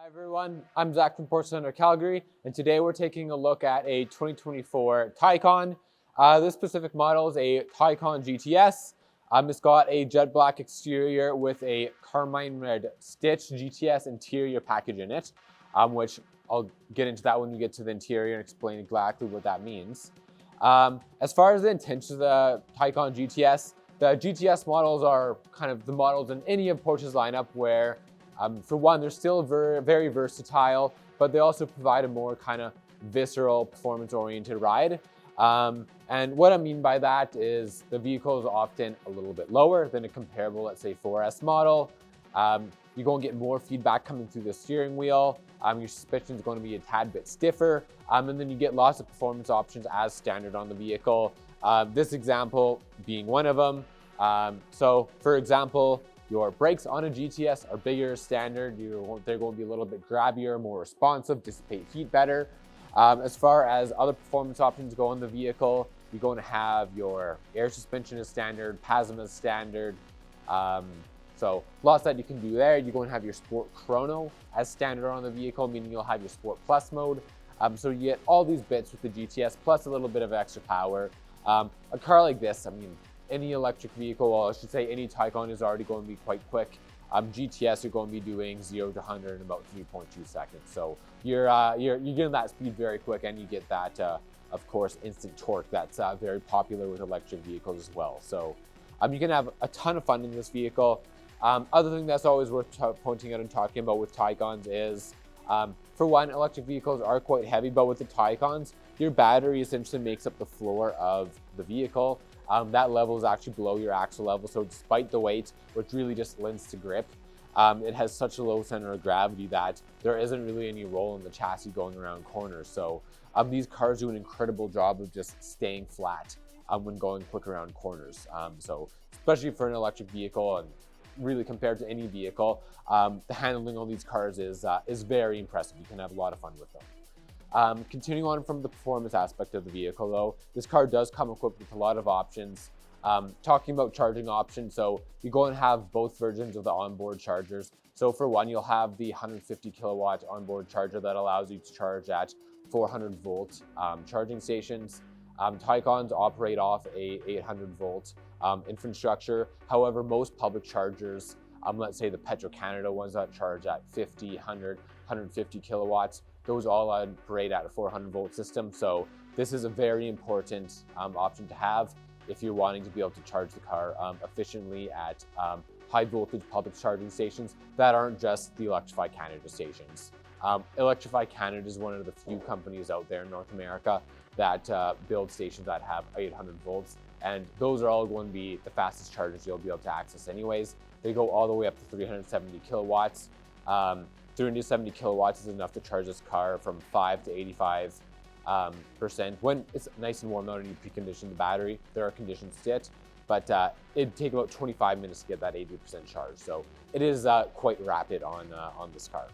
Hi everyone, I'm Zach from Porsche Calgary, and today we're taking a look at a 2024 Taycan. This specific model is a Taycan GTS. It's got a jet black exterior with a carmine red stitched GTS interior package in it, which I'll get into that when we get to the interior and explain exactly what that means. As far as the intentions of the Taycan GTS, the GTS models are kind of the models in any of Porsche's lineup where for one, they're still very versatile, but they also provide a more kind of visceral, performance-oriented ride. And what I mean by that is the vehicle is often a little bit lower than a comparable, let's say, 4S model. You're going to get more feedback coming through the steering wheel. Your suspension is going to be a tad bit stiffer. And then you get lots of performance options as standard on the vehicle. This example being one of them. So, for example, your brakes on a GTS are bigger standard. They're going to be a little bit grabbier, more responsive, dissipate heat better. As far as other performance options go on the vehicle, you're going to have your air suspension as standard, PASM as standard. So lots that you can do there. You're going to have your Sport Chrono as standard on the vehicle, meaning you'll have your Sport Plus mode. So you get all these bits with the GTS, plus a little bit of extra power. A car like this, I mean, any electric vehicle, or I should say any Taycan, is already going to be quite quick. GTS, you're going to be doing 0 to 100 in about 3.2 seconds. So you're getting that speed very quick, and you get that, of course, instant torque that's very popular with electric vehicles as well. So you can have a ton of fun in this vehicle. Other thing that's always worth pointing out and talking about with Taycans is, for one, electric vehicles are quite heavy, but with the Taycans, your battery essentially makes up the floor of the vehicle. That level is actually below your axle level, so despite the weight, which really just lends to grip, it has such a low center of gravity that there isn't really any roll in the chassis going around corners. So these cars do an incredible job of just staying flat when going quick around corners. So especially for an electric vehicle, and really compared to any vehicle, the handling on these cars is very impressive. You can have a lot of fun with them. Continuing on from the performance aspect of the vehicle though, this car does come equipped with a lot of options. Talking about charging options, so you go and have both versions of the onboard chargers. So for one, you'll have the 150 kilowatt onboard charger that allows you to charge at 400 volt charging stations. Taycans operate off a 800 volt infrastructure. However, most public chargers, let's say the Petro-Canada ones that charge at 50, 100, 150 kilowatts, those all operate at a 400 volt system. So this is a very important option to have if you're wanting to be able to charge the car efficiently at high voltage public charging stations that aren't just the Electrify Canada stations. Electrify Canada is one of the few companies out there in North America that build stations that have 800 volts. And those are all going to be the fastest chargers you'll be able to access anyways. They go all the way up to 370 kilowatts. 370 kilowatts is enough to charge this car from 5 to 85%. When it's nice and warm out and you precondition the battery, there are conditions to it, but it'd take about 25 minutes to get that 80% charge. So it is quite rapid on this car.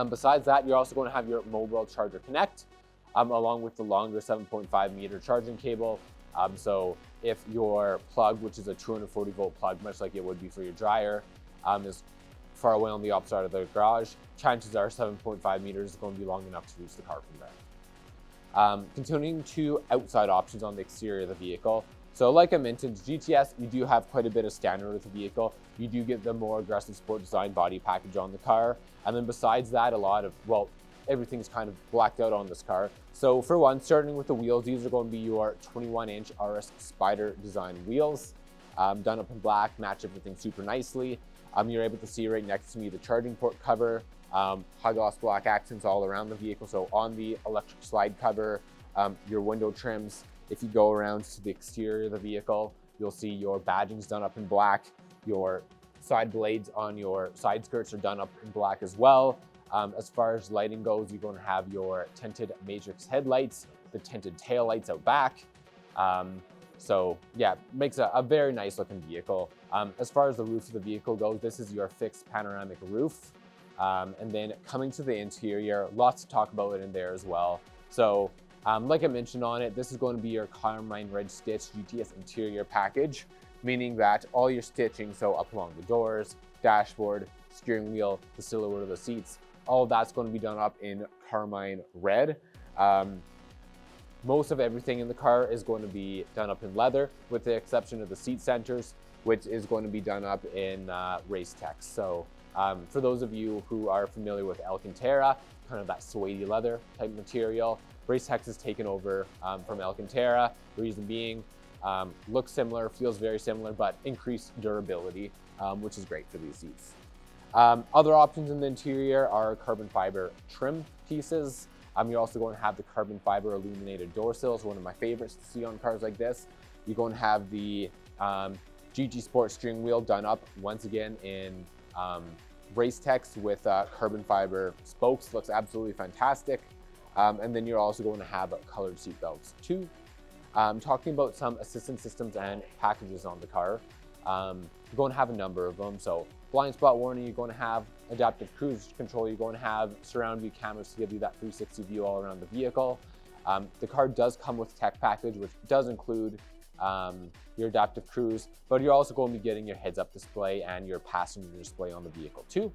Besides that, you're also going to have your Mobile Charger Connect, along with the longer 7.5 meter charging cable. So if your plug, which is a 240 volt plug, much like it would be for your dryer, is far away on the opposite side of the garage, chances are 7.5 meters is going to be long enough to reach the car from there. Continuing to outside options on the exterior of the vehicle. So like I mentioned, GTS, you do have quite a bit of standard with the vehicle. You do get the more aggressive sport design body package on the car. And then besides that, everything's kind of blacked out on this car. So for one, starting with the wheels, these are going to be your 21-inch RS Spider design wheels. Done up in black, match everything super nicely. You're able to see right next to me the charging port cover, high gloss black accents all around the vehicle. So on the electric slide cover, your window trims, if you go around to the exterior of the vehicle, you'll see your badgings done up in black. Your side blades on your side skirts are done up in black as well. As far as lighting goes, you're going to have your tinted matrix headlights, the tinted tail lights out back. So yeah, makes a very nice looking vehicle. As far as the roof of the vehicle goes, this is your fixed panoramic roof. And then coming to the interior, lots to talk about in there as well. So like I mentioned on it, this is going to be your carmine red stitch GTS interior package, meaning that all your stitching, so up along the doors, dashboard, steering wheel, the silhouette of the seats, all of that's going to be done up in carmine red. Most of everything in the car is going to be done up in leather, with the exception of the seat centers, which is going to be done up in race text. So for those of you who are familiar with Alcantara, kind of that suede leather type material, race text is taken over from Alcantara. The reason being, looks similar, feels very similar, but increased durability, which is great for these seats. Other options in the interior are carbon fiber trim pieces. You're also going to have the carbon fiber illuminated door sills, one of my favorites to see on cars like this. You're going to have the GT Sport steering wheel done up once again in race text with carbon fiber spokes. Looks absolutely fantastic. And then you're also going to have colored seat belts too. Talking about some assistance systems and packages on the car, you're going to have a number of them. So blind spot warning, you're going to have adaptive cruise control, you're going to have surround view cameras to give you that 360 view all around the vehicle. The car does come with tech package, which does include your adaptive cruise, but you're also going to be getting your heads-up display and your passenger display on the vehicle too.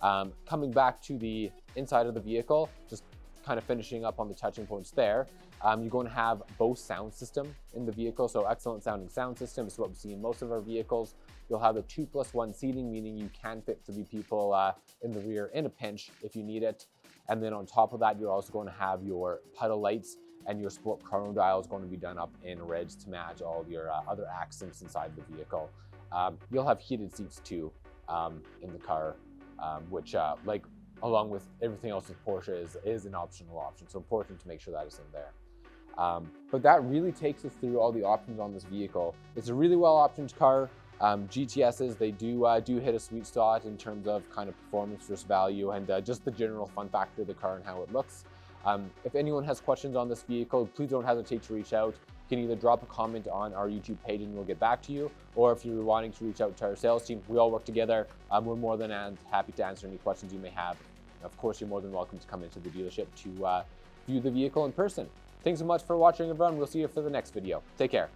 Coming back to the inside of the vehicle, just kind of finishing up on the touching points there, you're going to have Bose sound system in the vehicle, so excellent sounding sound system is what we see in most of our vehicles. You'll have a 2+1 seating, meaning you can fit 3 people in the rear in a pinch if you need it. And then on top of that, you're also going to have your pedal lights, and your sport chrono dial is going to be done up in reds to match all of your other accents inside the vehicle. You'll have heated seats too in the car, which like along with everything else with Porsche is an optional option. So important to make sure that is in there. But that really takes us through all the options on this vehicle. It's a really well optioned car. GTSs, they do hit a sweet spot in terms of kind of performance versus value and just the general fun factor of the car and how it looks. If anyone has questions on this vehicle, please don't hesitate to reach out. You can either drop a comment on our YouTube page and we'll get back to you, or if you're wanting to reach out to our sales team, we all work together. We're more than happy to answer any questions you may have. Of course, you're more than welcome to come into the dealership to view the vehicle in person. Thanks so much for watching, everyone. We'll see you for the next video. Take care.